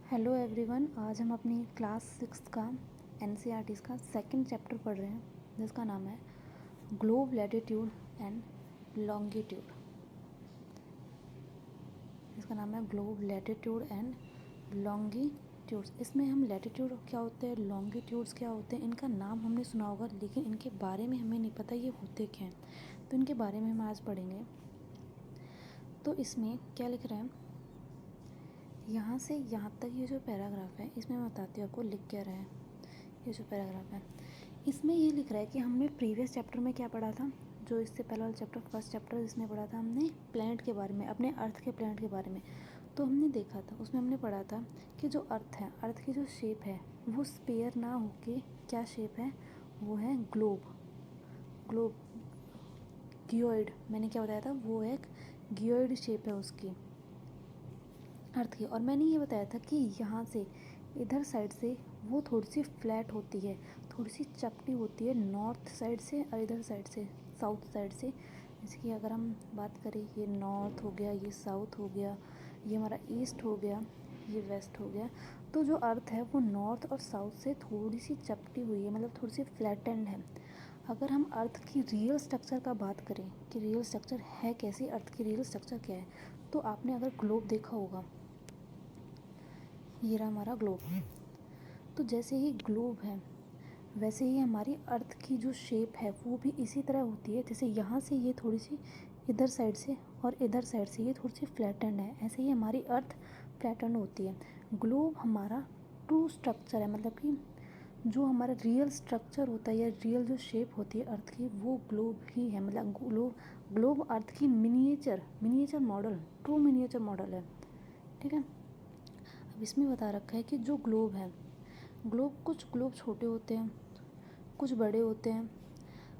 Hello everyone. आज हम अपनी क्लास 6 का एनसीईआरटी का सेकंड चैप्टर पढ़ रहे हैं जिसका नाम है ग्लोब लैटिट्यूड एंड लॉन्गिट्यूड। इसका नाम है ग्लोब लैटिट्यूड एंड लॉन्गिट्यूड्स। इसमें हम लैटिट्यूड क्या होते हैं, लॉन्गिट्यूड्स क्या होते हैं, इनका नाम हमने सुना होगा लेकिन इनके बारे में हमें नहीं पता ये होते क्या हैं। तो इनके बारे में हम आज पढ़ेंगे। तो इसमें क्या लिख रहे हैं, यहाँ से यहाँ तक ये जो पैराग्राफ है इसमें मैं बताती हूँ आपको लिख क्या रहा है। ये जो पैराग्राफ है इसमें ये लिख रहा है कि हमने प्रीवियस चैप्टर में क्या पढ़ा था, जो इससे पहले वाला चैप्टर फर्स्ट चैप्टर जिसमें पढ़ा था हमने प्लैनेट के बारे में, अपने अर्थ के प्लैनेट के बारे में। तो हमने देखा था, उसमें हमने पढ़ा था कि जो अर्थ है, अर्थ की जो शेप है वो स्पेयर ना होके क्या शेप है, वो है ग्लोब। ग्लोब गियोइड, मैंने क्या बताया था, वो एक गियोइड शेप है उसकी, अर्थ की। और मैंने ये बताया था कि यहाँ से इधर साइड से वो थोड़ी सी फ्लैट होती है, थोड़ी सी चपटी होती है नॉर्थ साइड से, और इधर साइड से साउथ साइड से। जैसे कि अगर हम बात करें, ये नॉर्थ हो गया, ये साउथ हो गया, ये हमारा ईस्ट हो गया, ये वेस्ट हो गया। तो जो अर्थ है वो नॉर्थ और साउथ से थोड़ी सी चपटी हुई है, मतलब थोड़ी सी फ्लैटेंड है। अगर हम अर्थ की रियल स्ट्रक्चर का बात करें कि रियल स्ट्रक्चर है कैसी, अर्थ की रियल स्ट्रक्चर क्या है, तो आपने अगर ग्लोब देखा होगा, ये रहा हमारा ग्लोब। तो जैसे ही ग्लोब है वैसे ही हमारी अर्थ की जो शेप है वो भी इसी तरह होती है। जैसे यहाँ से ये थोड़ी सी इधर साइड से और इधर साइड से ये थोड़ी सी फ्लैटेंड है, ऐसे ही हमारी अर्थ फ्लैटेंड होती है। ग्लोब हमारा ट्रू स्ट्रक्चर है, मतलब कि जो हमारा रियल स्ट्रक्चर होता है या रियल जो शेप होती है अर्थ की, वो ग्लोब ही है। मतलब ग्लोब अर्थ की miniature model, true miniature model है। ठीक है। अब इसमें बता रखा है कि जो ग्लोब है, कुछ ग्लोब छोटे होते हैं, कुछ बड़े होते हैं,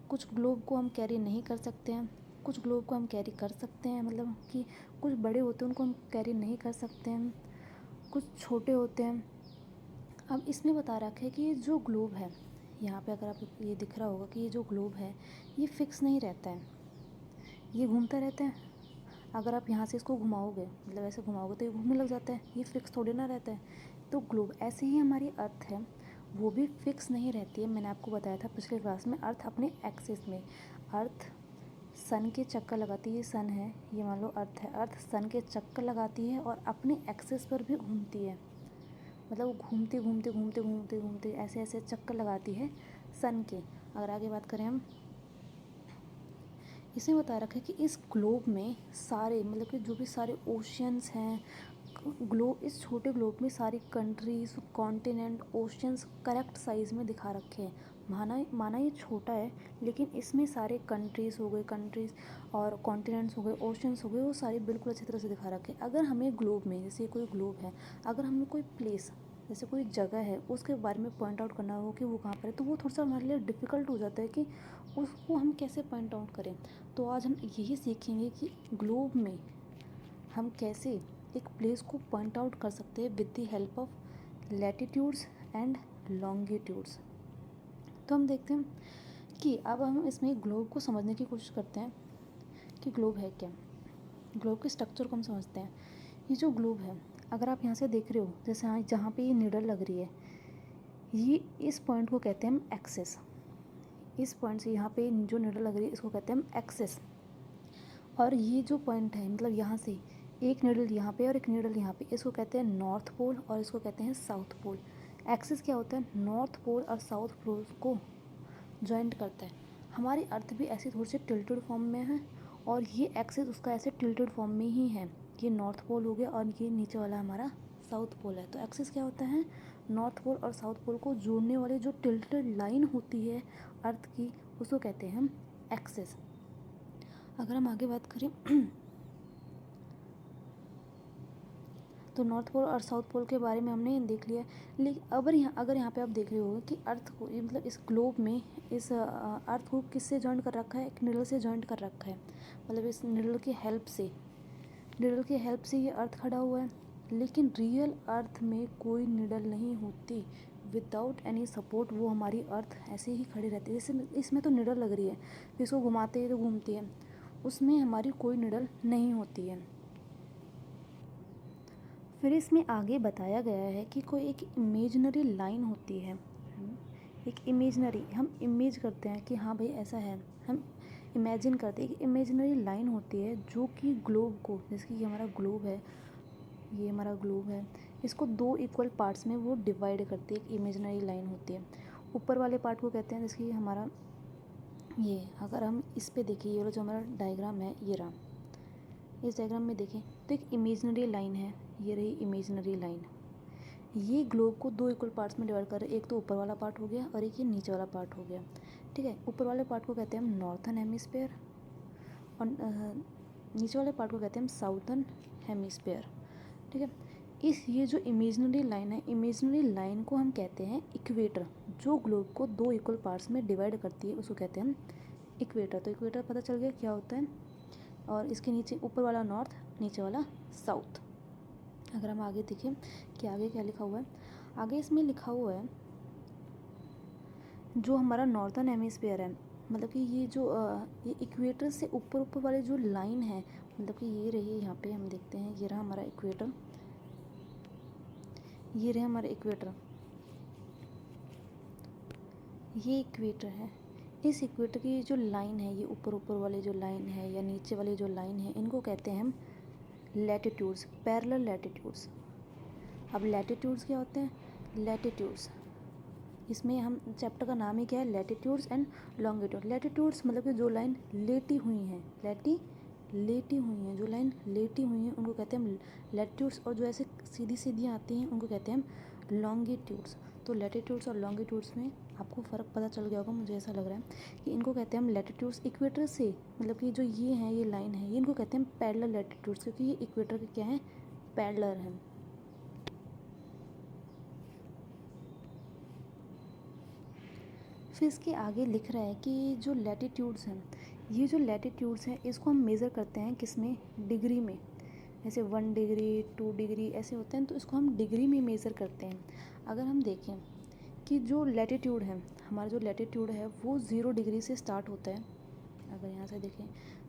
कुछ ग्लोब को हम कैरी नहीं कर सकते हैं, कुछ ग्लोब को हम कैरी कर सकते हैं, मतलब कि कुछ बड़े होते हैं उनको हम कैरी नहीं कर सकते हैं, कुछ छोटे होते हैं। अब इसमें बता रखा है कि ये जो ग्लोब है, यहाँ पे अगर आप ये दिख रहा होगा कि ये जो ग्लोब है ये फिक्स नहीं रहता है, ये घूमता रहता है। अगर आप यहाँ से इसको घुमाओगे, मतलब ऐसे घुमाओगे तो ये घूमने लग जाता है, ये फिक्स थोड़ी ना रहता है। तो ग्लोब ऐसे ही हमारी अर्थ है, वो भी फिक्स नहीं रहती है। मैंने आपको बताया था पिछले क्लास में, अर्थ अपने एक्सिस में, अर्थ सन के चक्कर लगाती है, ये सन है, ये मान लो अर्थ है, अर्थ सन के चक्कर लगाती है और अपने एक्सिस पर भी घूमती है। मतलब वो घूमते घूमते घूमते घूमते घूमते ऐसे ऐसे चक्कर लगाती है सन के। अगर आगे बात करें हम, इसमें बता रखा है कि इस ग्लोब में सारे, मतलब कि जो भी सारे ओशियंस हैं, ग्लोब, इस छोटे ग्लोब में सारी countries, continent, oceans correct size में दिखा रखे हैं। माना ये छोटा है लेकिन इसमें सारे कंट्रीज़ हो गए, और कॉन्टिनेंट्स हो गए, ओशियंस हो गए, वो सारे बिल्कुल अच्छी तरह से दिखा रखे हैं। अगर हमें ग्लोब में, जैसे कोई ग्लोब है, अगर हमें कोई प्लेस, जैसे कोई जगह है उसके बारे में पॉइंट आउट करना हो कि वो कहाँ पर है, तो वो थोड़ा सा हमारे लिए डिफ़िकल्ट हो जाता है कि उसको हम कैसे पॉइंट आउट करें। तो आज हम यही सीखेंगे कि ग्लोब में हम कैसे एक प्लेस को पॉइंट आउट कर सकते हैं with the help of latitudes and longitudes. तो हम देखते हैं कि अब हम इसमें ग्लोब को समझने की कोशिश करते हैं कि ग्लोब है क्या। ग्लोब के स्ट्रक्चर को हम समझते हैं। ये जो ग्लोब है, अगर आप यहाँ से देख रहे हो, जैसे यहाँ जहाँ पे ये निडल लग रही है, ये इस पॉइंट को कहते हैं हम एक्सिस। इस पॉइंट से यहाँ पे जो निडल लग रही है इसको कहते हैं हम एक्सिस। और ये जो पॉइंट है, मतलब यहाँ से एक निडल यहाँ पे और एक निडल यहाँ पे, इसको कहते हैं नॉर्थ पोल और इसको कहते हैं साउथ पोल। एक्सिस क्या होता है, नॉर्थ पोल और साउथ पोल को जॉइंट करता है। हमारी अर्थ भी ऐसी थोड़ी सी टिल्टेड फॉर्म में है और ये एक्सिस उसका ऐसे टिल्टेड फॉर्म में ही है। ये नॉर्थ पोल हो गया और ये नीचे वाला हमारा साउथ पोल है। तो एक्सिस क्या होता है, नॉर्थ पोल और साउथ पोल को जोड़ने वाले जो टिल्टेड लाइन होती है अर्थ की, उसको कहते हैं हम एक्सिस। अगर हम आगे बात करें तो नॉर्थ पोल और साउथ पोल के बारे में हमने देख लिया। लेकिन अगर यहाँ पे आप देख रहे हो कि अर्थ को, मतलब इस ग्लोब में इस अर्थ को किससे जॉइंट कर रखा है, एक निडल से जॉइंट कर रखा है। मतलब इस निडल की हेल्प से ये अर्थ खड़ा हुआ है। लेकिन रियल अर्थ में कोई निडल नहीं होती, विदाउट एनी सपोर्ट वो हमारी अर्थ ऐसे ही खड़ी रहती है। जैसे इसमें तो निडल लग रही है, इसको घुमाते ही तो घूमती है, उसमें हमारी कोई निडल नहीं होती है। फिर इसमें आगे बताया गया है कि कोई एक इमेजिनरी लाइन होती है, एक इमेजिनरी, हम इमेज करते हैं कि हाँ भाई ऐसा है, हम इमेजिन करते हैं, एक इमेजिनरी लाइन होती है जो कि ग्लोब को, जैसे कि ये हमारा ग्लोब है, ये हमारा ग्लोब है, इसको दो इक्वल पार्ट्स में वो डिवाइड करती है, एक इमेजिनरी लाइन होती है। ऊपर वाले पार्ट को कहते हैं, जैसे कि हमारा ये, अगर हम इस पे देखें, ये वाला जो हमारा डायग्राम है ये रहा, इस डायग्राम में देखें तो एक इमेजिनरी लाइन है, ये रही इमेजिनरी लाइन। ये ग्लोब को दो इक्वल पार्ट्स में डिवाइड कर रहे हैं, एक तो ऊपर वाला पार्ट हो गया और एक ये नीचे वाला पार्ट हो गया, ठीक है। ऊपर वाले पार्ट को कहते हैं हम नॉर्थन हेमिस्फेयर और नीचे वाले पार्ट को कहते हैं हम साउथर्न हेमिस्फेयर, ठीक है। ये जो इमेजिनरी लाइन है, इमेजिनरी लाइन को हम कहते हैं इक्वेटर, जो ग्लोब को दो इक्वल पार्ट्स में डिवाइड करती है उसको कहते हैं हम इक्वेटर। तो इक्वेटर पता चल गया क्या होता है। और इसके नीचे ऊपर वाला नॉर्थ, नीचे वाला साउथ। अगर हम आगे देखें कि आगे क्या लिखा हुआ है, आगे इसमें लिखा हुआ है जो हमारा नॉर्थन हेमिस्फीयर है, मतलब कि ये जो ये इक्वेटर से ऊपर ऊपर वाले जो लाइन है, मतलब कि ये रही, यहाँ पे हम देखते हैं ये रहा हमारा इक्वेटर, ये रहे हमारा इक्वेटर, ये इक्वेटर है। इस इक्वेटर की जो लाइन है, ये ऊपर ऊपर वाली जो लाइन है या नीचे वाली जो लाइन है, इनको कहते हैं हम लैटिट्यूड्स, पैरेलल लैटिट्यूड्स। अब लैटिट्यूड्स क्या होते हैं? लैटिट्यूड्स, इसमें हम चैप्टर का नाम ही क्या है, लैटिट्यूड्स एंड लॉन्गिट्यूड। लैटिट्यूड्स मतलब कि जो लाइन लेटी हुई हैं, लेटी हुई हैं, जो लाइन लेटी हुई हैं उनको कहते हैं हम लैटिट्यूड्स, और जो ऐसे सीधी सीधी आती हैं उनको कहते हैं हम लॉन्गिट्यूड्स। तो लैटिट्यूड्स और लॉन्गिट्यूड्स में आपको फ़र्क पता चल गया होगा, मुझे ऐसा लग रहा है कि इनको कहते हैं हम लैटिट्यूड्स इक्वेटर से, मतलब कि जो ये हैं, ये लाइन है, ये इनको कहते हैं हम पैरेलल लैटिट्यूड्स, क्योंकि ये इक्वेटर के क्या हैं, पैरेलल हैं। फिर इसके आगे लिख रहा है कि जो लैटिट्यूड्स हैं, ये जो लैटिट्यूड्स हैं इसको हम मेज़र करते हैं किस में, डिग्री में। ऐसे 1 डिग्री 2 डिग्री ऐसे होते हैं, तो इसको हम डिग्री में मेज़र करते हैं। अगर हम देखें कि जो लैटिट्यूड है, हमारा जो लैटिट्यूड है वो 0 डिग्री से स्टार्ट होता है। अगर यहाँ से देखें,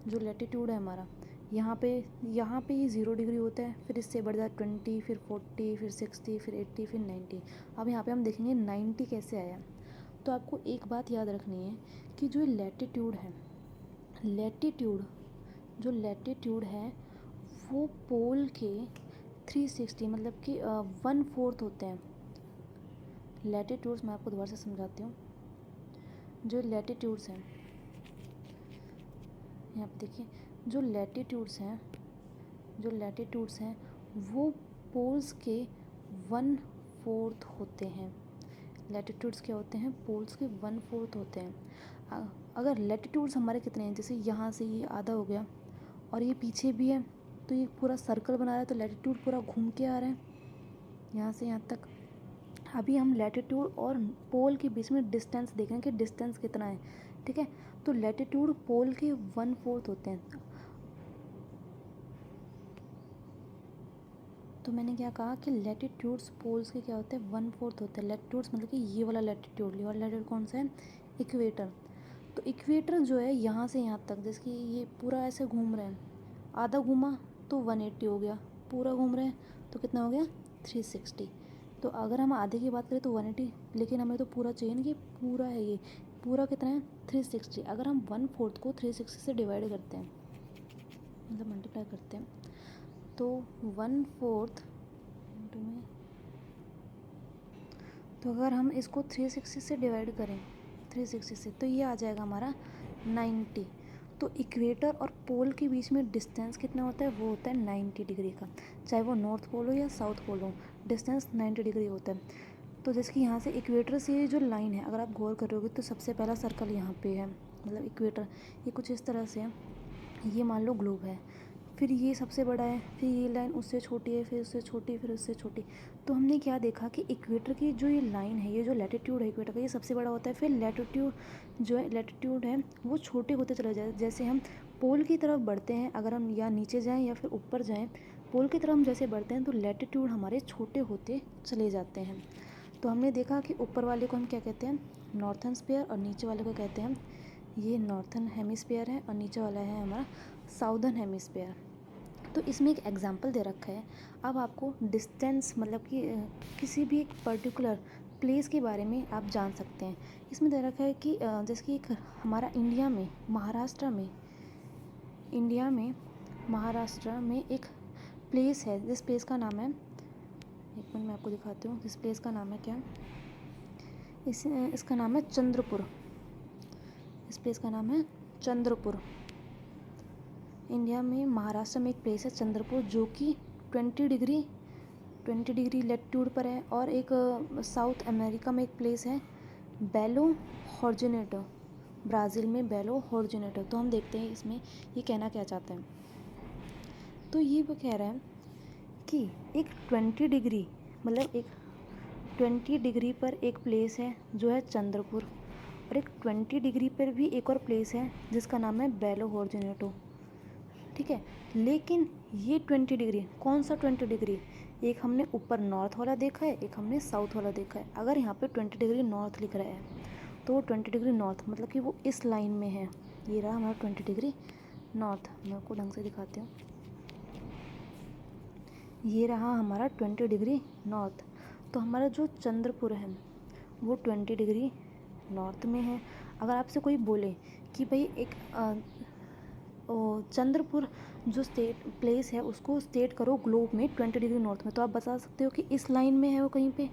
जो लैटिट्यूड है हमारा, यहाँ पे ये 0 डिग्री होता है, फिर इससे बढ़ जाए 20, फिर 40, फिर 60, फिर 80, फिर 90। अब यहाँ पे हम देखेंगे 90 कैसे आया। तो आपको एक बात याद रखनी है कि जो लैटिट्यूड है, जो लैटिट्यूड है वो पोल के 360 मतलब कि 1/4 होते हैं। लैटिट्यूड्स मैं आपको दोबारा से समझाती हूँ। जो लैटिट्यूड्स हैं, यहाँ पे देखिए, जो लैटिट्यूड्स हैं वो पोल्स के 1/4 होते हैं। लैटिट्यूड्स क्या होते हैं, पोल्स के 1/4 होते हैं। अगर लैटिट्यूड्स हमारे कितने हैं, जैसे यहाँ से ये आधा हो गया और ये पीछे भी है, तो ये पूरा सर्कल बना रहा है, तो लैटिट्यूड पूरा घूम के आ रहा है यहाँ से यहाँ तक। अभी हम लैटिट्यूड और पोल के बीच में डिस्टेंस देख रहे हैं कि डिस्टेंस कितना है, ठीक है। तो लैटिट्यूड पोल के 1/4 होते हैं। तो मैंने क्या कहा कि लैटिट्यूड्स पोल्स के क्या होते हैं, 1/4 होते हैं। लैटिट्यूड्स मतलब कि ये वाला लैटिट्यूड कौन सा है, इक्वेटर। तो इक्वेटर जो है यहाँ से यहाँ तक, जैसे कि ये पूरा ऐसे घूम रहे हैं, आधा घूमा तो 180 हो गया, पूरा घूम रहे हैं तो कितना हो गया, 360। तो अगर हम आधे की बात करें तो 180, लेकिन हमें तो पूरा चाहिए ना कि पूरा है, ये पूरा कितना है, 360। अगर हम 1/4 को 360 से डिवाइड करते हैं, मतलब मल्टीप्लाई करते हैं, तो 1/4 इंटू में, तो अगर हम इसको 360 से डिवाइड करें, 360 से, तो ये आ जाएगा हमारा 90। तो इक्वेटर और पोल के बीच में डिस्टेंस कितना होता है, वो होता है 90 डिग्री का। चाहे वो नॉर्थ पोल हो या साउथ पोल हो, डिस्टेंस 90 डिग्री होता है। तो जैसे कि यहाँ से इक्वेटर से ये जो लाइन है, अगर आप गौर करोगे तो सबसे पहला सर्कल यहाँ पे है, मतलब इक्वेटर, ये कुछ इस तरह से है। ये मान लो ग्लोब है, फिर ये सबसे बड़ा है, फिर ये लाइन उससे छोटी है, फिर उससे छोटी, फिर उससे छोटी। तो हमने क्या देखा कि इक्वेटर की जो ये लाइन है, ये जो लैटिट्यूड है इक्वेटर का, ये सबसे बड़ा होता है। फिर लैटिट्यूड है वो छोटे होते चले जाए, जैसे हम पोल की तरफ बढ़ते हैं, अगर हम या नीचे जाएँ या फिर ऊपर जाएँ, पोल की तरफ हम जैसे बढ़ते हैं तो लैटिट्यूड हमारे छोटे होते चले जाते हैं। तो हमने देखा कि ऊपर वाले को हम क्या कहते हैं, नॉर्थन स्फीयर, और नीचे वाले को कहते हैं हम, ये नॉर्थन हेमिस्फीयर है और नीचे वाला है हमारा साउदर्न हेमिस्फीयर। तो इसमें एक एग्जांपल दे रखा है। अब आपको डिस्टेंस मतलब कि किसी भी एक पर्टिकुलर प्लेस के बारे में आप जान सकते हैं। इसमें दे रखा है कि जैसे कि एक हमारा इंडिया में महाराष्ट्र में एक प्लेस है, जिस प्लेस का नाम है, एक मिनट मैं आपको दिखाती हूँ जिस प्लेस का नाम है क्या, इसका नाम है चंद्रपुर। इस प्लेस का नाम है चंद्रपुर। इंडिया में महाराष्ट्र में एक प्लेस है चंद्रपुर, जो कि 20 डिग्री लेटीट्यूड पर है। और एक साउथ अमेरिका में एक प्लेस है बेलो हॉर्जिनेटो, ब्राज़ील में बेलो हॉर्जिनेटो। तो हम देखते हैं इसमें ये कहना क्या चाहते हैं। तो ये वो कह रहा है कि एक 20 डिग्री मतलब एक 20 डिग्री पर एक प्लेस है जो है चंद्रपुर, और एक 20 डिग्री पर भी एक और प्लेस है जिसका नाम है बेलो हॉर्जिनेटो। ठीक है, लेकिन ये 20 डिग्री कौन सा 20 डिग्री, एक हमने ऊपर नॉर्थ वाला देखा है, एक हमने साउथ वाला देखा है। अगर यहाँ पे 20 डिग्री नॉर्थ लिख रहा है तो वो 20 डिग्री नॉर्थ मतलब कि वो इस लाइन में है। ये रहा हमारा 20 डिग्री नॉर्थ। मैं आपको ढंग से दिखाती हूँ। ये रहा हमारा 20 डिग्री नॉर्थ। तो हमारा जो चंद्रपुर है वो 20 डिग्री नॉर्थ में है। अगर आपसे कोई बोले कि भाई एक चंद्रपुर जो स्टेट प्लेस है उसको स्टेट करो ग्लोब में 20 डिग्री नॉर्थ में, तो आप बता सकते हो कि इस लाइन में है वो, कहीं पे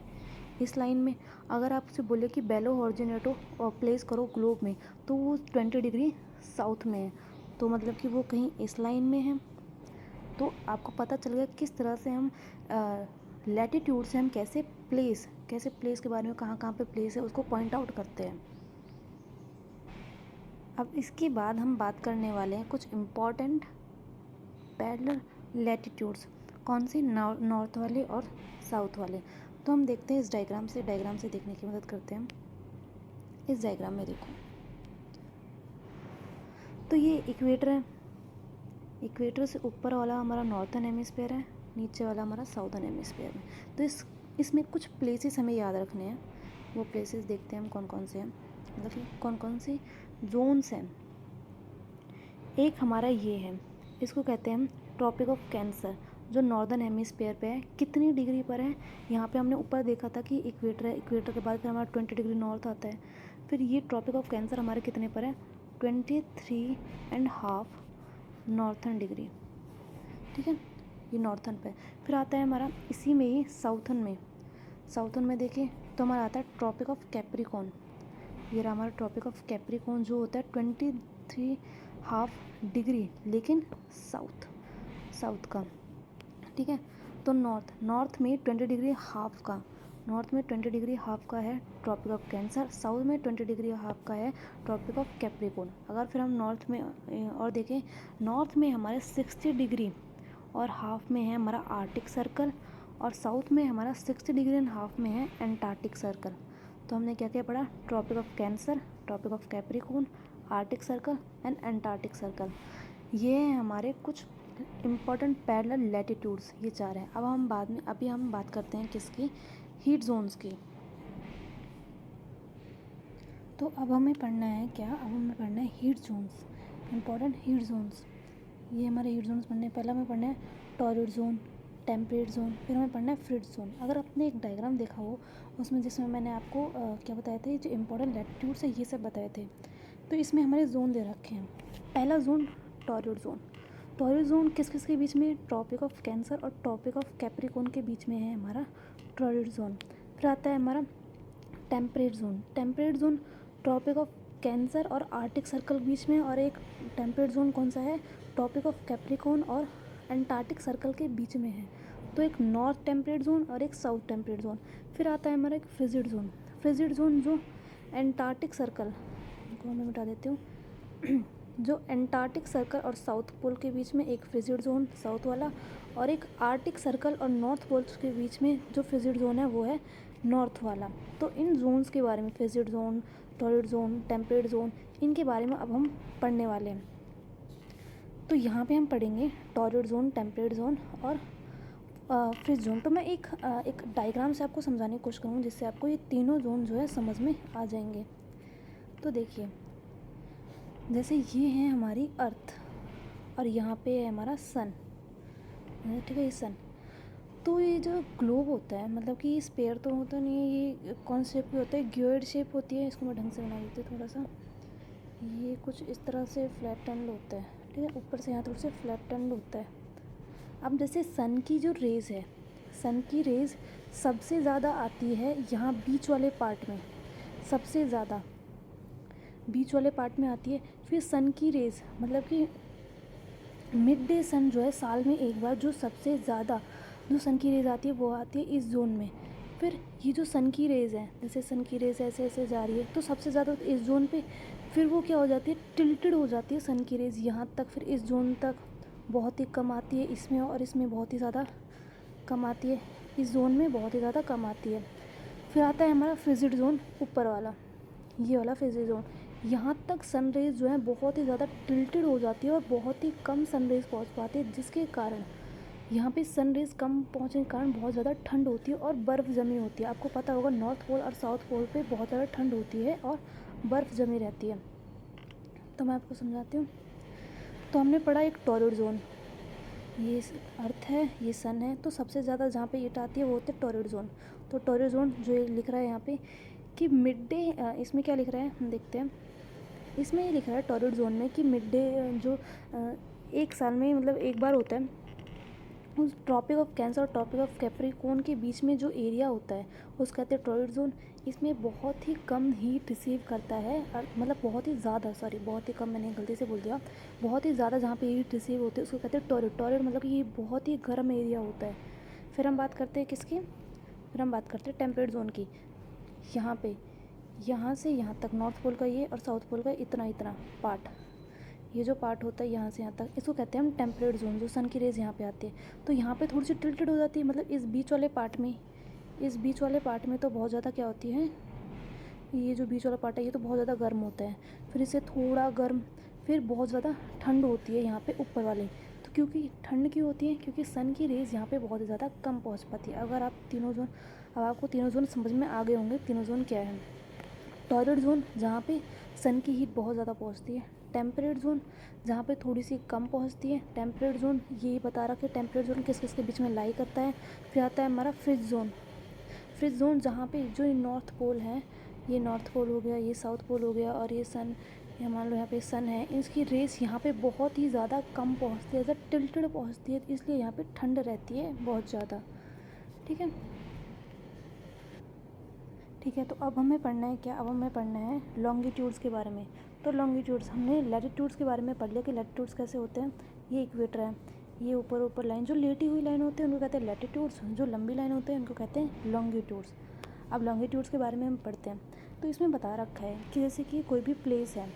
इस लाइन में। अगर आपसे बोले कि बेलो हॉर्जिनेटो प्लेस करो ग्लोब में, तो वो 20 डिग्री साउथ में है, तो मतलब कि वो कहीं इस लाइन में है। तो आपको पता चल गया किस तरह से हम लैटिट्यूड से हम कैसे प्लेस के बारे में कहाँ कहाँ पे प्लेस है उसको पॉइंट आउट करते हैं। अब इसके बाद हम बात करने वाले हैं कुछ इम्पॉर्टेंट पैरेलल लैटिट्यूड्स, कौन से, नॉर्थ वाले और साउथ वाले। तो हम देखते हैं इस डायग्राम से देखने की मदद करते हैं। इस डायग्राम में देखो, तो ये इक्वेटर है। इक्वेटर से ऊपर वाला हमारा नॉर्थन हेमिस्फीयर है, नीचे वाला हमारा साउथर्न हेमिस्फीयर में। तो इसमें कुछ प्लेसेस हमें याद रखने हैं। वो प्लेसेस देखते हैं हम कौन कौन से हैं, मतलब कि कौन कौन से जोन्स हैं। एक हमारा ये है, इसको कहते हैं हम ट्रॉपिक ऑफ कैंसर, जो नॉर्दर्न हेमिस्फीयर पे है। कितनी डिग्री पर है, यहाँ पे हमने ऊपर देखा था कि इक्वेटर है, इक्वेटर के बाद फिर हमारा 20 डिग्री नॉर्थ आता है। फिर ये ट्रॉपिक ऑफ कैंसर हमारे कितने पर है, 23.5 नॉर्थर्न डिग्री। ठीक है, ये नॉर्थर्न पे। फिर आता है हमारा इसी में ही साउथर्न में देखें तो हमारा आता है ट्रॉपिक ऑफ कैप्रिकॉर्न। ये रहा हमारा ट्रॉपिक ऑफ कैप्रिकॉर्न, जो होता है 23.5 डिग्री, लेकिन साउथ का। ठीक है, तो नॉर्थ में 20 डिग्री हाफ का है ट्रॉपिक ऑफ कैंसर, साउथ में 20 डिग्री हाफ का है ट्रॉपिक ऑफ कैप्रिकॉर्न। अगर फिर हम नॉर्थ में और देखें, नॉर्थ में हमारे 60 डिग्री और हाफ में है हमारा आर्टिक सर्कल, और साउथ में हमारा 60 डिग्री एंड हाफ में है एंटार्क्टिक सर्कल। तो हमने क्या क्या पढ़ा, tropic of cancer, tropic of capricorn, arctic circle and antarctic circle. ये हैं हमारे कुछ इम्पॉर्टेंट पैरेलल लैटिट्यूड्स, ये चार हैं। अभी हम बात करते हैं किसकी, हीट जोन्स की। तो अब हमें पढ़ना है क्या, अब हमें पढ़ना है heat zones, important heat zones. ये हमारे हीट जोन्स पढ़ने, पहला हमें पढ़ना है टॉर्रिड जोन, टेम्परेट जोन, फिर हमें पढ़ना है फ्रिज जोन। अगर आपने एक डायग्राम देखा हो उसमें, जिसमें मैंने आपको क्या बताए थे, जो इम्पोर्टेंट लैटिट्यूड्स है ये सब बताए थे, तो इसमें हमारे जोन दे रखे हैं। पहला zone torrid zone. Torrid zone किस किस के बीच में, ट्रॉपिक ऑफ कैंसर और ट्रॉपिक ऑफ कैप्रिकॉर्न के बीच में है हमारा टॉर्रिड जोन। फिर आता है हमारा temperate zone tropic of cancer और आर्टिक सर्कल बीच में, और एक टेम्परेट जोन कौन सा है, ट्रॉपिक ऑफ कैप्रिकॉर्न और एंटार्क्टिक सर्कल के बीच में है। तो एक नॉर्थ टेम्परेट जोन और एक साउथ टेम्परेट जोन। फिर आता है हमारा एक फ्रिजिड जोन जो एंटार्क्टिक सर्कल को मैं मिटा देती हूँ जो एंटार्क्टिक सर्कल और साउथ पोल के बीच में एक फ्रिजिड जोन साउथ वाला, और एक आर्टिक सर्कल और नॉर्थ पोल्स के बीच में जो फ्रिजिड जोन है वो है नॉर्थ वाला। तो इन जोन्स के बारे में, frigid zone, torrid zone, temperate zone, इनके बारे में अब हम पढ़ने वाले हैं। तो यहाँ पे हम पढ़ेंगे टॉर्रिड जोन, टेम्परेट जोन और फ्रिज जोन। तो मैं एक डायग्राम से आपको समझाने की कोशिश करूँगी, जिससे आपको ये तीनों जोन जो है समझ में आ जाएंगे। तो देखिए, जैसे ये है हमारी अर्थ और यहाँ पे है हमारा सन। ठीक है, ये सन। तो ये जो ग्लोब होता है, मतलब कि ये स्पेयर तो होता नहीं है, ये कौन शेप की होता है, गियर्ड शेप होती है। इसको मैं ढंग से बना देती हूँ थोड़ा सा। ये कुछ इस तरह से फ्लैटेंड होता है, ठीक है, ऊपर से यहाँ थोड़ा सा फ्लैटेंड होता है। अब जैसे सन की जो रेज़ है, सन की रेज़ सबसे ज़्यादा आती है यहाँ बीच वाले पार्ट में, सबसे ज़्यादा बीच वाले पार्ट में आती है। फिर सन की रेज़ मतलब कि मिड डे सन जो है साल में एक बार जो सबसे ज़्यादा जो सन की रेज़ आती है वो आती है इस जोन में। फिर ये जो सन की रेज़ है, जैसे सन की रेज़ ऐसे ऐसे जा रही है तो सबसे ज़्यादा इस जोन पे, फिर वो क्या हो जाती है, टिल्टेड हो जाती है सन की रेज़ यहाँ तक, फिर इस जोन तक बहुत ही कम आती है इसमें, और इसमें बहुत ही ज़्यादा कम आती है, इस जोन में बहुत ही ज़्यादा कम आती है। फिर आता है हमारा फ्रिजिड जोन, ऊपर वाला, ये वाला फ्रिजिड जोन। यहाँ तक सन रेज़ जो है बहुत ही ज़्यादा टिल्टेड हो जाती है और बहुत ही कम सन रेज़ पहुँच पाती है, जिसके कारण यहाँ पे सन रेज़ कम पहुँचने के कारण बहुत ज़्यादा ठंड होती है और बर्फ़ जमी होती है। आपको पता होगा नॉर्थ पोल और साउथ पोल पे बहुत ज़्यादा ठंड होती है और बर्फ़ जमी रहती है। तो मैं आपको समझाती हूँ। तो हमने पढ़ा एक टॉरॉइड जोन, ये अर्थ है, ये सन है, तो सबसे ज़्यादा जहाँ पे हीट आती है वो होता है टॉरॉइड जोन। तो टॉरॉइड जोन जो ये लिख रहा है यहाँ पे कि मिड डे, इसमें क्या लिख रहा है हम देखते हैं। इसमें ये लिख रहा है टॉरॉइड जोन में कि मिड डे जो एक साल में मतलब एक बार होता है, उस ट्रॉपिक ऑफ कैंसर और ट्रॉपिक ऑफ कैप्रिकॉर्न के बीच में जो एरिया होता है उसको कहते हैं टॉरॉइड जोन। इसमें बहुत ही कम हीट रिसीव करता है, और मतलब बहुत ही ज़्यादा, सॉरी बहुत ही कम, मैंने गलती से बोल दिया, बहुत ही ज़्यादा जहाँ पे हीट रिसीव होती है उसको कहते हैं टॉरॉइड। टॉरॉइड मतलब कि ये बहुत ही गर्म एरिया होता है। फिर हम बात करते हैं किसकी, फिर हम बात करते हैं टेम्परेट जोन की। यहाँ पे यहाँ से यहाँ तक नॉर्थ पोल का ये और साउथ पोल का इतना इतना पार्ट, ये जो पार्ट होता है यहाँ से यहाँ तक, इसको कहते हैं हम टेम्परेट जोन, जो सन की रेज़ यहाँ पे आती है। तो यहाँ पे थोड़ी सी टिल्टेड हो जाती है, मतलब इस बीच वाले पार्ट में, इस बीच वाले पार्ट में तो बहुत ज़्यादा क्या होती है, ये जो बीच वाला पार्ट है ये तो बहुत ज़्यादा गर्म होता है, फिर इससे थोड़ा गर्म, फिर बहुत ज़्यादा ठंड होती है यहाँ पे ऊपर वाले। तो क्योंकि ठंड क्यों होती है, क्योंकि सन की रेज़ यहाँ पे बहुत ज़्यादा कम पहुँच पाती है। अगर आप तीनों जोन, अब आपको तीनों जोन समझ में आ गए होंगे तीनों जोन क्या है। टॉरॉइड जोन जहाँ पे सन की हीट बहुत ज़्यादा पहुँचती है, टेम्परेट जोन जहाँ पे थोड़ी सी कम पहुँचती है, टेम्परेट जोन ये बता रहा कि टेम्परेट जोन किस किस के बीच में लाई करता है। फिर आता है हमारा फ्रिज जोन, फ्रिज जोन जहाँ पे जो नॉर्थ पोल है, ये नॉर्थ पोल हो गया, ये साउथ पोल हो गया, और ये सन, ये मान लो यहाँ पे सन है, इसकी रेस यहाँ पे बहुत ही ज़्यादा कम पहुँचती है, ज़्यादा टिल्टेड पहुँचती है, इसलिए यहाँ पे ठंड रहती है बहुत ज़्यादा। ठीक है, ठीक है। तो अब हमें पढ़ना है क्या, अब हमें पढ़ना है लॉन्गिट्यूड्स के बारे में। तो लॉन्गिट्यूड्स, हमने लैटिट्यूड्स के बारे में पढ़ लिया कि लैटिट्यूड्स कैसे होते हैं। ये इक्वेटर है, ये ऊपर ऊपर लाइन जो लेटी हुई लाइन होती है उनको कहते हैं लैटिट्यूड्स, जो लंबी लाइन होते हैं उनको कहते हैं लॉन्गिट्यूड्स। अब लॉन्गिट्यूड्स के बारे में हम पढ़ते हैं। तो इसमें बता रखा है कि जैसे कि कोई भी प्लेस है,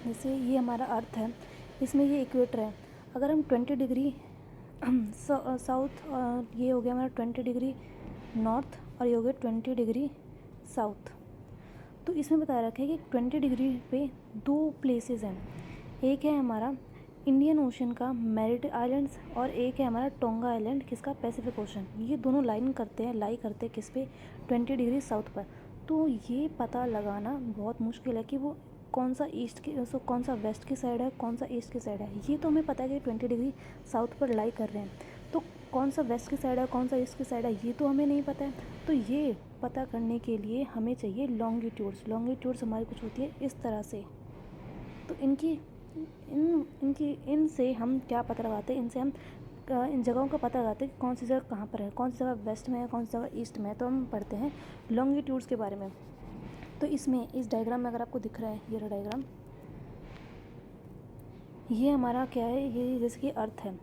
जैसे ये हमारा अर्थ है, इसमें ये इक्वेटर है, अगर हम 20 डिग्री साउथ, ये हो गया हमारा 20 डिग्री नॉर्थ, और ये हो गया 20 डिग्री साउथ। तो इसमें बता रखा है कि 20 डिग्री पे दो प्लेसेस हैं, एक है हमारा इंडियन ओशन का मैरिड आइलैंड्स, और एक है हमारा टोंगा आइलैंड, किसका, पैसिफिक ओशन। ये दोनों लाइन करते हैं, लाई करते हैं किस पे, 20 डिग्री साउथ पर। तो ये पता लगाना बहुत मुश्किल है कि वो कौन सा ईस्ट की, सो कौन सा वेस्ट की साइड है, कौन सा ईस्ट की साइड है। ये तो हमें पता है कि 20 डिग्री साउथ पर लाई कर रहे हैं, तो कौन सा वेस्ट की साइड है, कौन सा ईस्ट की साइड है, ये तो हमें नहीं पता है। तो ये पता करने के लिए हमें चाहिए लॉन्गिट्यूड्स। लॉन्गिट्यूड्स हमारी कुछ होती है इस तरह से। तो इनसे हम क्या पता लगाते हैं, इनसे हम इन जगहों का पता लगाते हैं कि कौन सी जगह कहाँ पर है, कौन सी जगह वेस्ट में है, कौन सी जगह ईस्ट में है। तो हम पढ़ते हैं लॉन्गिट्यूड्स के बारे में। तो इसमें इस डायग्राम में अगर आपको दिख रहा है, ये रहा डायग्राम, ये हमारा क्या है, ये जैसे कि अर्थ है,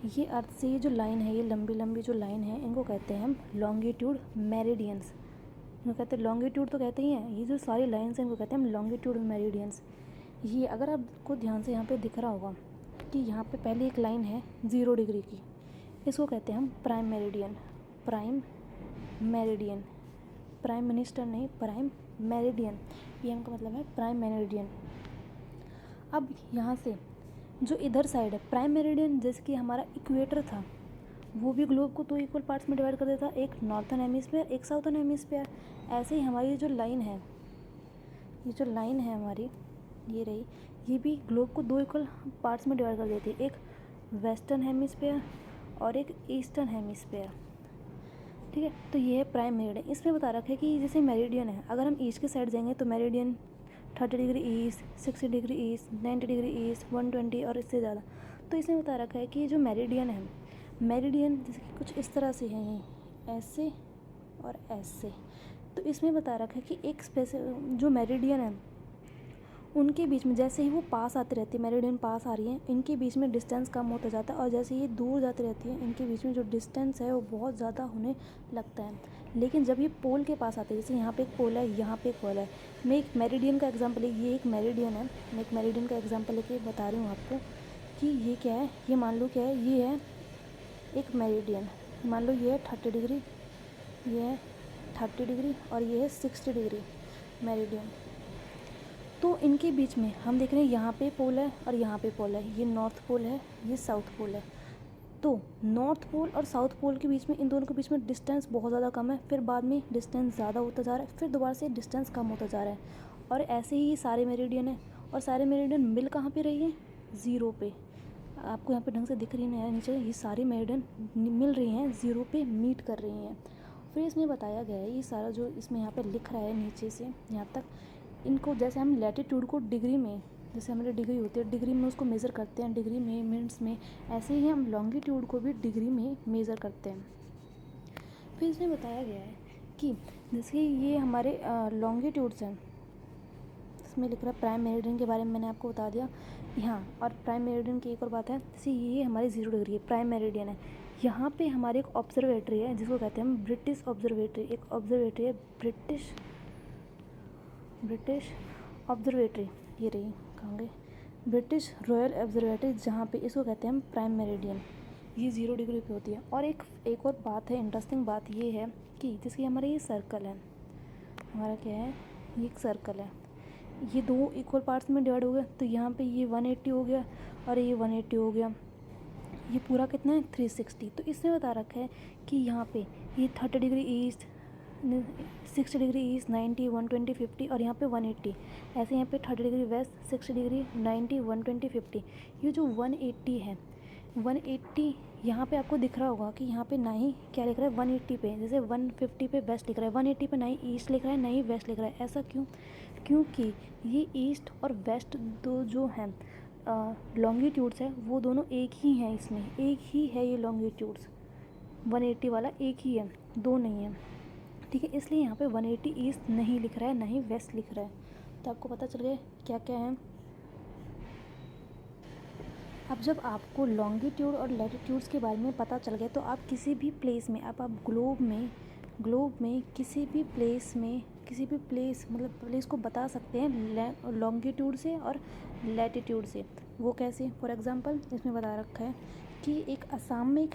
ये अर्थ से ये जो लाइन है, ये लंबी लंबी जो लाइन है, इनको कहते हैं हम लॉन्गिट्यूड मेरिडियंस। इनको कहते हैं लॉन्गिट्यूड, तो कहते ही हैं, ये जो सारी लाइन्स हैं इनको कहते हैं हम लॉन्गिट्यूड मेरिडियंस। ये अगर आपको ध्यान से यहाँ पे दिख रहा होगा कि यहाँ पे पहले एक लाइन है 0 डिग्री की, इसको कहते हैं हम prime meridian. Prime meridian, prime minister नहीं, प्राइम मेरिडियन, पीएम का मतलब है प्राइम मेरिडियन। अब यहाँ से जो इधर साइड है प्राइम मेरिडियन, जैसे कि हमारा इक्वेटर था, वो भी ग्लोब को 2 इक्वल पार्ट्स में डिवाइड कर देता, एक नॉर्थन हेमिस्फीयर, एक साउथर्न हेमिस्फीयर। ऐसे ही हमारी जो लाइन है, ये जो लाइन है हमारी, ये रही, ये भी ग्लोब को 2 इक्वल पार्ट्स में डिवाइड कर देती है, एक वेस्टर्न हेमिस्फीयर और एक ईस्टर्न हेमिस्फेयर। ठीक है, तो ये है प्राइम मेरिडियन। इसमें बता रखा है कि जैसे मेरिडियन है, अगर हम ईस्ट के साइड जाएंगे तो meridian 30 degree east, 60 degree east, 90 degree east, 120 और इससे ज़्यादा। तो इसमें बता रखा है कि जो मेरिडियन है, मेरिडियन जैसे कि कुछ इस तरह से है, ऐसे और ऐसे। तो इसमें बता रखा है कि एक स्पेसिफिक जो मेरिडियन है उनके बीच में जैसे ही वो पास आती रहती है, मेरिडियन पास आ रही है, इनके बीच में डिस्टेंस कम होता जाता है, और जैसे ये दूर जाती रहती है इनके बीच में जो डिस्टेंस है वो बहुत ज़्यादा होने लगता है। लेकिन जब ये पोल के पास आते हैं, जैसे यहाँ पे एक पोल है, यहाँ पे एक पोल है, मैं एक मेरिडियन का एग्जांपल, ये एक मेरिडियन है, मैं एक मेरिडियन का एग्जांपल लेके बता रही हूँ आपको कि ये क्या है। ये मान लो क्या है, ये है एक मेरिडियन, मान लो ये है 30 डिग्री, ये है 30 डिग्री और ये है 60 डिग्री मेरिडियन। तो इनके बीच में हम देख रहे हैं यहाँ पे पोल है और यहाँ पे पोल है, ये नॉर्थ पोल है, ये साउथ पोल है। तो नॉर्थ पोल और साउथ पोल के बीच में, इन दोनों के बीच में डिस्टेंस बहुत ज़्यादा कम है, फिर बाद में डिस्टेंस ज़्यादा होता जा रहा है, फिर दोबारा से डिस्टेंस कम होता जा रहा है। और ऐसे ही सारे मेरिडियन है, और सारे मेरिडियन मिल कहाँ पे रही है, ज़ीरो पे। आपको यहाँ पे ढंग से दिख रही है नीचे, ये सारी मेरिडियन मिल रही हैं, ज़ीरो पे मीट कर रही हैं। फिर इसमें बताया गया है, ये सारा जो इसमें यहाँ पे लिख रहा है नीचे से यहाँ तक, इनको जैसे हम लैटिट्यूड को डिग्री में, जैसे हमारी डिग्री होती है डिग्री में उसको मेज़र करते हैं, डिग्री में, मिनट्स में, ऐसे ही हम लॉन्गिट्यूड को भी डिग्री में मेज़र करते हैं। फिर इसमें बताया गया है कि जैसे ये हमारे लॉन्गिट्यूड्स हैं, इसमें लिख रहा है प्राइम मेरिडियन के बारे में मैंने आपको बता दिया यहाँ। और प्राइम मेरिडियन की एक और बात है, जैसे ये हमारी 0 डिग्री है, प्राइम मेरिडियन है, यहाँ पे हमारे एक ऑब्जर्वेटरी है जिसको कहते हैं हम ब्रिटिश ऑब्जर्वेटरी। एक ऑब्जर्वेटरी है ब्रिटिश ऑब्जर्वेटरी, ये रही कहोगे ब्रिटिश रॉयल ऑब्जर्वेटरी, जहाँ पे इसको कहते हैं हम प्राइम मेरिडियन। ये 0 डिग्री पे होती है। और एक और बात है, इंटरेस्टिंग बात ये है कि जैसे हमारा ये सर्कल है, हमारा क्या है, ये एक सर्कल है, ये दो इक्वल पार्ट्स में डिवाइड हो गया, तो यहाँ पे ये 180 हो गया और ये 180 हो गया, ये पूरा कितना है 360। तो इसमें बता रखा है कि यहाँ पे ये 30 डिग्री ईस्ट, 60 डिग्री ईस्ट, 90, 120, 50 और यहाँ पे 180। ऐसे यहाँ पे 30 डिग्री वेस्ट, 60 डिग्री, 90, 120, 50। ये जो 180 है, 180 यहाँ पे आपको दिख रहा होगा कि यहाँ पे ना ही क्या लिख रहा है 180 पे, जैसे 150 पे वेस्ट लिख रहा है, 180 पे ना ही ईस्ट लिख रहा है ना ही वेस्ट लिख रहा है। ऐसा क्यों? क्योंकि ये ईस्ट और वेस्ट दो जो हैं लॉन्गिट्यूड्स है, वो दोनों एक ही हैं, इसमें एक ही है ये लॉन्गिट्यूड्स, 180 वाला एक ही है, दो नहीं है। ठीक है, इसलिए यहाँ पे 180 ईस्ट नहीं लिख रहा है ना ही वेस्ट लिख रहा है। तो आपको पता चल गया क्या क्या है। अब जब आपको लॉन्गिट्यूड और लैटिट्यूड्स के बारे में पता चल गया, तो आप किसी भी प्लेस में, आप ग्लोब में किसी भी प्लेस में, किसी भी प्लेस मतलब प्लेस को बता सकते हैं लॉन्गिट्यूड से और लैटिट्यूड से। वो कैसे? फॉर एग्जांपल इसमें बता रखा है कि एक असम में एक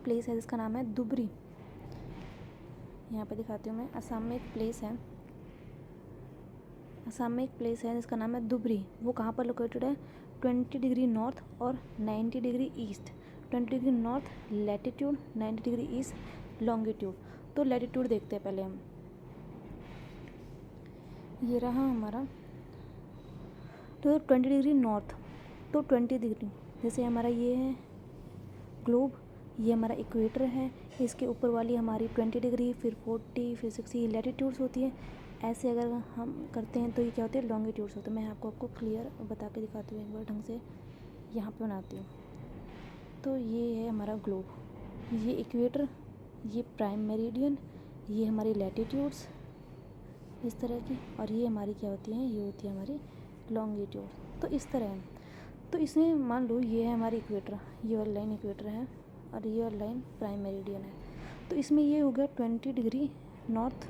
प्लेस है जिसका नाम है दुबरी। यहाँ पे दिखाती हूँ मैं, असम में एक प्लेस है जिसका नाम है दुबरी। वो कहाँ पर लोकेटेड है? 20 डिग्री नॉर्थ और 90 degree east. 20 degree north latitude, 90 degree east longitude. तो लैटिट्यूड देखते हैं पहले हम। ये रहा हमारा, तो 20 डिग्री नॉर्थ, तो 20 डिग्री, जैसे हमारा ये है ग्लोब, ये हमारा इक्वेटर है, इसके ऊपर वाली हमारी 20 डिग्री, फिर 40, फिर 60 लैटिट्यूड्स होती है। ऐसे अगर हम करते हैं तो ये क्या होते हैं? लॉन्गिट्यूड्स होते हैं। मैं आपको क्लियर बता के दिखाती हूँ एक बार ढंग से, यहाँ पे बनाती हूँ। तो ये है हमारा ग्लोब, ये इक्वेटर, ये प्राइम मेरिडियन, ये हमारी लैटिट्यूड्स इस तरह की, और ये हमारी क्या होती हैं? ये होती है हमारी लॉन्गिट्यूड। तो इस तरह है। तो इसमें मान लो ये है हमारी इक्वेटर, ये वाली लाइन इक्वेटर है और ये वाली लाइन प्राइम मेरिडियन है। तो इसमें ये हो गया 20 डिग्री नॉर्थ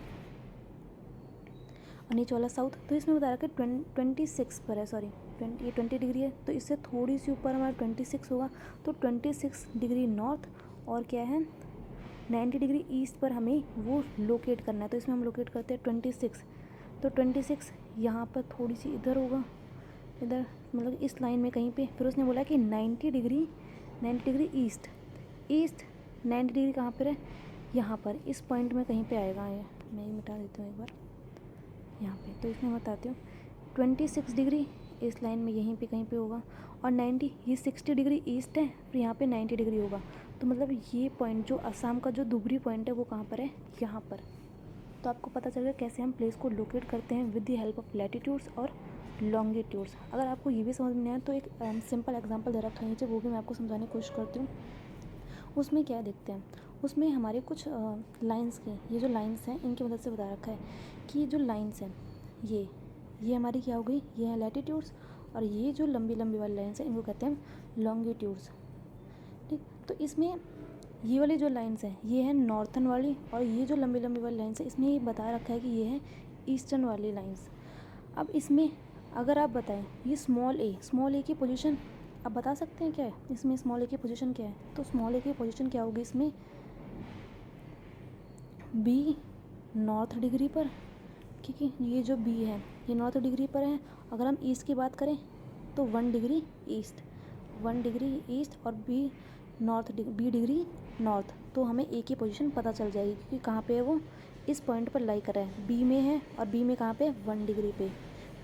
और नीचे वाला साउथ। तो इसमें बता रखा है 26 पर है, सॉरी ये 20 डिग्री है, तो इससे थोड़ी सी ऊपर हमारा 26 होगा। तो 26 डिग्री नॉर्थ और क्या है 90 डिग्री ईस्ट पर हमें वो लोकेट करना है। तो इसमें हम लोकेट करते हैं 26। तो 26 यहाँ पर थोड़ी सी इधर होगा, इधर मतलब इस लाइन में कहीं पे। फिर उसने बोला कि 90 डिग्री ईस्ट 90 डिग्री कहाँ पर है? यहाँ पर इस पॉइंट में कहीं पे आएगा। ये मैं ही मिटा देती हूँ एक बार यहाँ पे। तो इसमें बताती हूँ 26 डिग्री इस लाइन में यहीं पे कहीं पे होगा। और 90, ये 60 डिग्री ईस्ट है, फिर यहाँ पे 90 डिग्री होगा। तो मतलब ये पॉइंट जो असम का जो धुबरी पॉइंट है वो कहाँ पर है, यहाँ पर। तो आपको पता चल गया कैसे हम प्लेस को लोकेट करते हैं with the help of latitudes और लॉन्गिट्यूड्स। अगर आपको ये भी समझ में नहीं आया तो एक सिंपल एग्जांपल दे रखा है नीचे, वो भी मैं आपको समझाने की कोशिश करती हूँ। उसमें क्या देखते हैं, उसमें हमारे कुछ लाइंस के, ये जो लाइंस हैं इनकी मदद से बता रखा है कि ये जो लाइंस हैं ये हमारी क्या हो गई, ये है लैटिट्यूड्स, और ये जो लंबी लंबी वाली लाइंस हैं इनको कहते हैं लॉन्गिट्यूड्स। ठीक, तो इसमें ये वाली जो लाइंस हैं ये है नॉर्थन वाली, और ये जो लंबी लंबी वाली लाइंस है इसमें ये बता रखा है कि ये है ईस्टर्न वाली लाइंस। अब इसमें अगर आप बताएं ये स्मॉल ए की पोजीशन आप बता सकते हैं क्या है इसमें, स्मॉल ए की पोजीशन क्या है? तो स्मॉल ए की पोजीशन क्या होगी इसमें, बी नॉर्थ डिग्री पर, क्योंकि ये जो बी है ये नॉर्थ डिग्री पर है। अगर हम ईस्ट की बात करें तो 1 डिग्री ईस्ट, 1 डिग्री ईस्ट, और बी डिग्री नॉर्थ। तो हमें ए की पोजीशन पता चल जाएगी क्योंकि कहाँ पे है वो, इस पॉइंट पर लाई कर रहा है, बी में है, और बी में कहाँ पे, 1 डिग्री पे।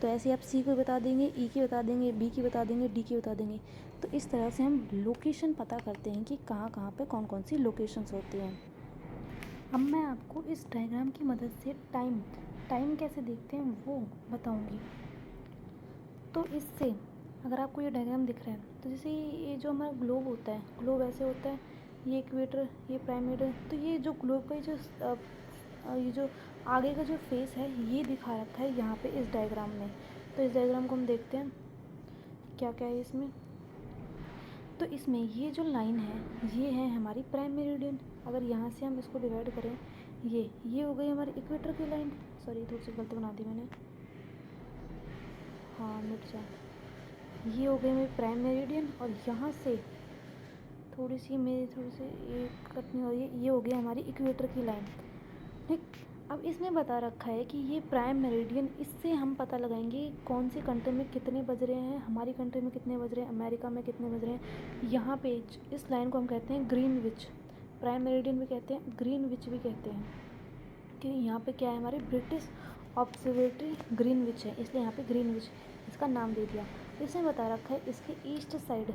तो ऐसे आप सी को बता देंगे, ई की बता देंगे, बी की बता देंगे, डी की बता देंगे। तो इस तरह से हम लोकेशन पता करते हैं कि कहाँ कहाँ पे कौन कौन सी लोकेशंस होती हैं। अब मैं आपको इस डायग्राम की मदद से टाइम कैसे देखते हैं वो बताऊंगी। तो इससे अगर आपको ये डायग्राम दिख रहा है तो जैसे ये जो हमारा ग्लोब होता है, ग्लोब ऐसे होता है, ये इक्वेटर, ये प्राइम मीडियन। तो ये जो ग्लोब का ये जो आगे का जो फेस है ये दिखा रखा है यहाँ पे इस डायग्राम में। तो इस डायग्राम को हम देखते हैं क्या क्या है इसमें। तो इसमें ये जो लाइन है ये है हमारी प्राइम मेरिडियन। अगर यहाँ से हम इसको डिवाइड करें, ये हो गई हमारी इक्वेटर की लाइन। सॉरी थोड़ी सी गलती बना दी मैंने, हाँ मिट जा। ये हो गई मेरी प्राइम मेरिडियन, और यहाँ से थोड़ी सी ये कट नहीं हो रही है, ये हो गई हमारी इक्वेटर की लाइन। ठीक, अब इसमें बता रखा है कि ये प्राइम मेरिडियन, इससे हम पता लगाएंगे कौन सी कंट्री में कितने बज रहे हैं, हमारी कंट्री में कितने बज रहे हैं, अमेरिका में कितने बज रहे हैं। यहाँ पे इस लाइन को हम कहते हैं ग्रीनविच, प्राइम मेरिडियन भी कहते हैं, ग्रीनविच भी कहते हैं। कि यहाँ पे क्या है, हमारी ब्रिटिश ऑब्जर्वेटरी ग्रीनविच है, इसलिए यहाँ पे ग्रीनविच इसका नाम दे दिया। इसमें बता रखा है इसके ईस्ट साइड,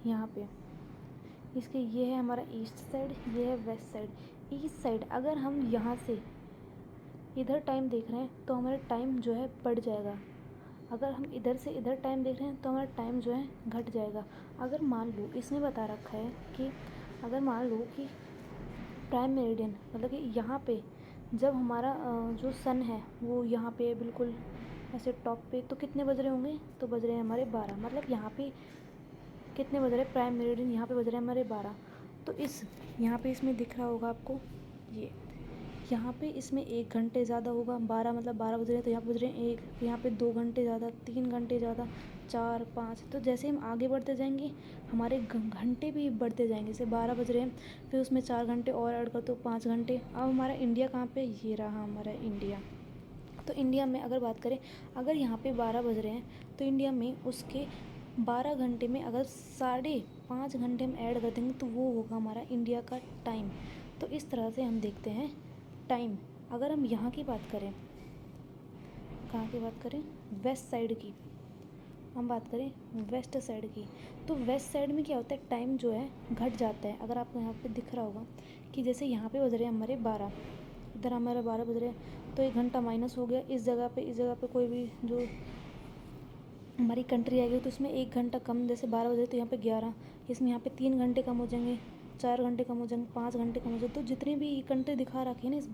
यहाँ पे इसके ये है हमारा ईस्ट साइड, ये है वेस्ट साइड। ईस्ट साइड अगर हम यहाँ से इधर टाइम देख रहे हैं तो हमारा टाइम जो है बढ़ जाएगा, अगर हम इधर से इधर टाइम देख रहे हैं तो हमारा टाइम जो है घट जाएगा। अगर मान लो इसमें बता रखा है कि अगर मान लो कि प्राइम मेरिडियन मतलब कि यहाँ पे जब हमारा जो सन है वो यहाँ पे बिल्कुल ऐसे टॉप पे, तो कितने बज रहे होंगे, तो बज रहे हैं हमारे 12। मतलब यहाँ पे कितने बज रहे हैं, प्राइम मेरिडियन यहाँ पे बज रहे हैं हमारे 12। तो यहाँ पे इसमें दिख रहा होगा आपको, ये यहाँ पे इसमें 1 घंटे ज़्यादा होगा, 12 मतलब 12 बज रहे हैं, तो यहाँ पे बज रहे हैं 1, तो यहाँ पे 2 घंटे ज़्यादा, 3 घंटे ज़्यादा, 4, 5। तो जैसे हम आगे बढ़ते जाएंगे हमारे घंटे भी बढ़ते जाएंगे। जैसे 12 बज रहे हैं, फिर उसमें 4 घंटे और ऐड कर दो, 5 घंटे। अब हमारा इंडिया कहाँ पे, ये रहा हमारा इंडिया। तो इंडिया में अगर बात करें, अगर यहाँ पे 12 बज रहे हैं तो इंडिया में उसके 12 घंटे में अगर 5.5 घंटे हम ऐड कर देंगे तो वो होगा हमारा इंडिया का टाइम। तो इस तरह से हम देखते हैं टाइम। अगर हम यहाँ की बात करें, कहाँ की बात करें, वेस्ट साइड की, हम बात करें वेस्ट साइड की, तो वेस्ट साइड में क्या होता है, टाइम जो है घट जाता है। अगर आपको यहाँ पे दिख रहा होगा कि जैसे यहाँ पे बज रहे हैं हमारे 12, इधर हमारे 12 बज रहे हैं, तो 1 घंटा माइनस हो गया। इस जगह पे कोई भी जो हमारी कंट्री आएगी तो उसमें 1 घंटा कम, जैसे 12 बजे तो यहाँ पे 11, इसमें यहाँ पे 3 घंटे कम हो जाएंगे, 4 घंटे कम हो जाएंगे, 5 घंटे कम हो जाएंगे। तो जितनी भी कंट्री दिखा रखी है ना इस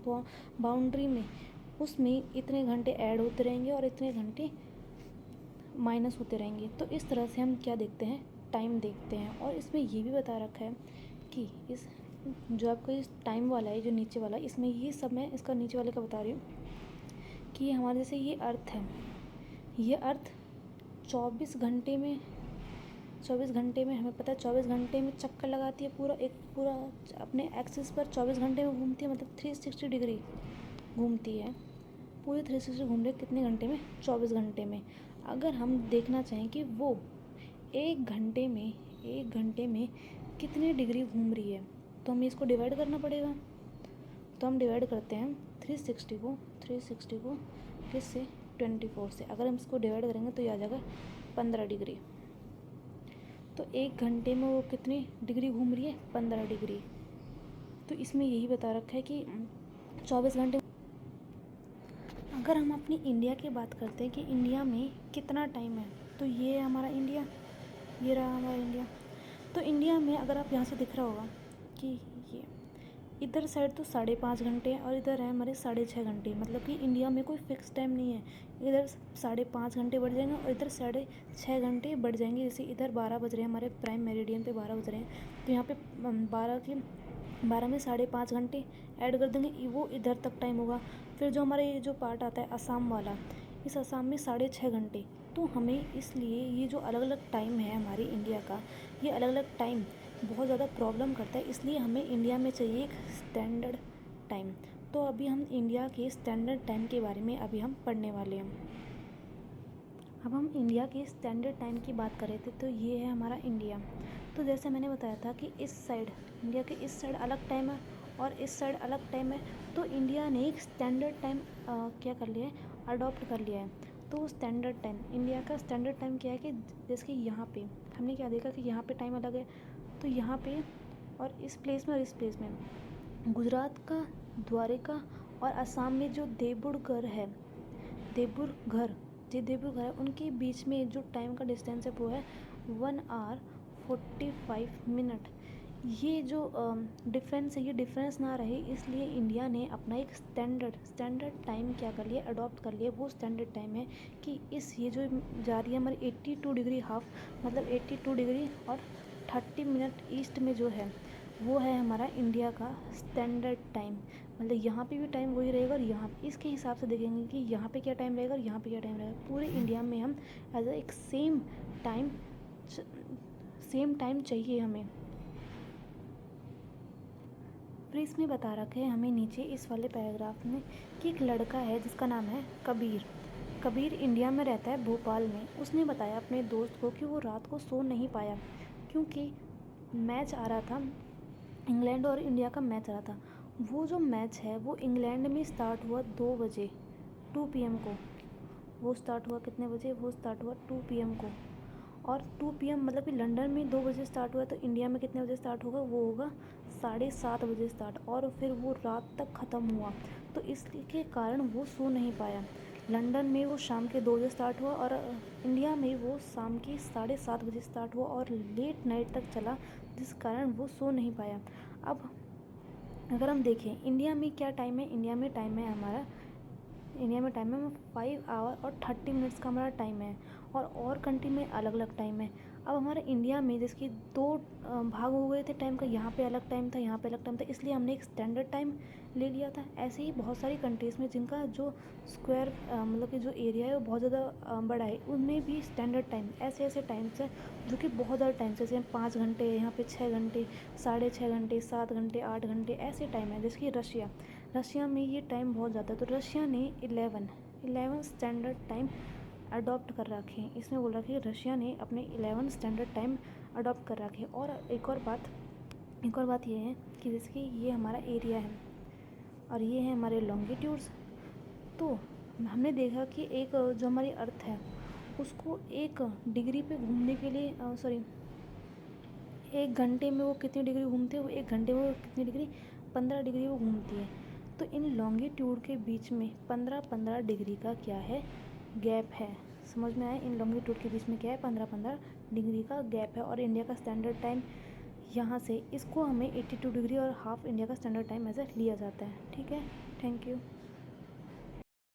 बाउंड्री में, उसमें इतने घंटे ऐड होते रहेंगे और इतने घंटे माइनस होते रहेंगे। तो इस तरह से हम क्या देखते हैं, टाइम देखते हैं। और इसमें ये भी बता रखा है कि इस जो आपका इस टाइम वाला है, जो नीचे वाला, इसमें ये सब मैं इसका नीचे वाले का बता रही हूँ कि हमारे जैसे ये अर्थ है, ये अर्थ 24 घंटे में हमें पता है 24 घंटे में चक्कर लगाती है, पूरा अपने एक्सिस पर 24 घंटे में घूमती है, मतलब 360 डिग्री घूमती है, पूरी 360 घूम रही है कितने घंटे में, 24 घंटे में। अगर हम देखना चाहें कि वो 1 घंटे में कितने डिग्री घूम रही है, तो हमें इसको डिवाइड करना पड़ेगा। तो हम डिवाइड करते हैं 360 को किससे, 24 से। अगर हम इसको डिवाइड करेंगे तो ये आ जाएगा 15 डिग्री। तो 1 घंटे में वो कितनी डिग्री घूम रही है? 15 डिग्री। तो इसमें यही बता रखा है कि 24 घंटे। अगर हम अपनी इंडिया की बात करते हैं कि इंडिया में कितना टाइम है, तो ये है हमारा इंडिया, ये रहा हमारा इंडिया। तो इंडिया में अगर आप यहाँ से दिख रहा होगा कि ये इधर साइड तो 5.5 घंटे और इधर है हमारे 6.5 घंटे, मतलब कि इंडिया में कोई फिक्स टाइम नहीं है। इधर 5.5 घंटे बढ़ जाएंगे और इधर 6.5 घंटे बढ़ जाएंगे। जैसे इधर 12 बज रहे हैं, हमारे प्राइम मेरिडियन पे 12 बज रहे हैं, तो यहाँ पे 12 में 5.5 घंटे ऐड कर देंगे, वो इधर तक टाइम होगा। फिर जो हमारे ये जो पार्ट आता है असम वाला, इस असम में 6.5 घंटे। तो हमें इसलिए ये जो अलग अलग टाइम है हमारी इंडिया का, ये अलग अलग टाइम बहुत ज़्यादा प्रॉब्लम करता है। इसलिए हमें इंडिया में चाहिए एक स्टैंडर्ड टाइम। तो अभी हम इंडिया के स्टैंडर्ड टाइम के बारे में अभी हम पढ़ने वाले हैं। अब हम इंडिया के स्टैंडर्ड टाइम की बात कर रहे थे, तो ये है हमारा इंडिया। तो जैसे मैंने बताया था कि इस साइड इंडिया के इस साइड अलग टाइम है और इस साइड अलग टाइम है। तो इंडिया ने एक स्टैंडर्ड टाइम क्या कर लिया है, अडॉप्ट कर लिया है। तो स्टैंडर्ड टाइम, इंडिया का स्टैंडर्ड टाइम क्या है कि जैसे कि यहाँ पे हमने क्या देखा कि यहाँ पे टाइम अलग है, तो यहाँ पे और इस प्लेस में और इस प्लेस में, गुजरात का द्वारका और असम में जो देवगढ़ है, देवगढ़ है, उनके बीच में जो टाइम का डिस्टेंस है वो है 1 आवर 45 मिनट। ये जो डिफरेंस है, ये डिफरेंस ना रहे इसलिए इंडिया ने अपना एक स्टैंडर्ड टाइम क्या कर लिया, अडॉप्ट कर लिया। वो स्टैंडर्ड टाइम है कि इस ये जो जा रही है हमारी 82 डिग्री हाफ, मतलब 82 डिग्री और 30 मिनट ईस्ट में जो है वो है हमारा इंडिया का स्टैंडर्ड टाइम। मतलब यहाँ पे भी टाइम वही रहेगा और यहाँ इसके हिसाब से देखेंगे कि यहाँ पे क्या टाइम रहेगा और यहाँ पे क्या टाइम रहेगा। पूरे इंडिया में हम एज एक सेम टाइम चाहिए हमें। फिर इसमें बता रखा है हमें नीचे इस वाले पैराग्राफ में कि एक लड़का है जिसका नाम है कबीर इंडिया में रहता है, भोपाल में। उसने बताया अपने दोस्त को कि वो रात को सो नहीं पाया क्योंकि मैच आ रहा था, इंग्लैंड और इंडिया का मैच आ रहा था। वो जो मैच है वो इंग्लैंड में स्टार्ट हुआ 2 बजे 2 PM को। वो स्टार्ट हुआ कितने बजे? वो स्टार्ट हुआ 2 PM को। और 2 PM मतलब कि लंदन में 2 बजे स्टार्ट हुआ, तो इंडिया में कितने बजे स्टार्ट होगा? वो होगा 7:30 बजे स्टार्ट, और फिर वो रात तक ख़त्म हुआ। तो इसके कारण वो सो नहीं पाया। लंदन में वो शाम के 2 बजे स्टार्ट हुआ और इंडिया में वो शाम के 7:30 बजे स्टार्ट हुआ और लेट नाइट तक चला, जिस कारण वो सो नहीं पाया। अब अगर हम देखें इंडिया में क्या टाइम है, इंडिया में टाइम है 5 आवर और 30 मिनट्स का हमारा टाइम है, और कंट्री में अलग अलग टाइम है। अब हमारे इंडिया में जिसकी 2 भाग हो गए थे टाइम का, यहाँ पे अलग टाइम था, यहाँ पे अलग टाइम था, इसलिए हमने एक स्टैंडर्ड टाइम ले लिया था। ऐसे ही बहुत सारी कंट्रीज़ में जिनका जो स्क्वायर मतलब कि जो एरिया है वो बहुत ज़्यादा बड़ा है, उनमें भी स्टैंडर्ड टाइम ऐसे टाइम्स हैं जो कि बहुत ज़्यादा टाइम, जैसे 5 घंटे, यहाँ पे 6 घंटे, 6.5 घंटे, 7 घंटे, 8 घंटे, ऐसे टाइम है। जैसे कि रशिया में ये टाइम बहुत ज़्यादा है, तो रशिया ने 11 स्टैंडर्ड टाइम अडॉप्ट कर रखे हैं। इसमें बोल रखा है कि रशिया ने अपने 11 स्टैंडर्ड टाइम अडॉप्ट कर रखे हैं। और एक और बात ये है कि जैसे कि ये हमारा एरिया है और ये है हमारे लॉन्गिट्यूड्स। तो हमने देखा कि एक जो हमारी अर्थ है उसको 1 डिग्री पे घूमने के लिए 1 घंटे में वो कितनी डिग्री घूमती है? वो 1 घंटे में वो कितनी डिग्री? 15 डिग्री वो घूमती है। तो इन लॉन्गिट्यूड के बीच में 15 डिग्री का क्या है? गैप है। समझ में आया? इन लॉन्गिट्यूड के बीच में क्या है? 15 डिग्री का गैप है। और इंडिया का स्टैंडर्ड टाइम यहाँ से इसको हमें 82 डिग्री और हाफ इंडिया का स्टैंडर्ड टाइम ऐसे लिया जाता है। ठीक है, थैंक यू।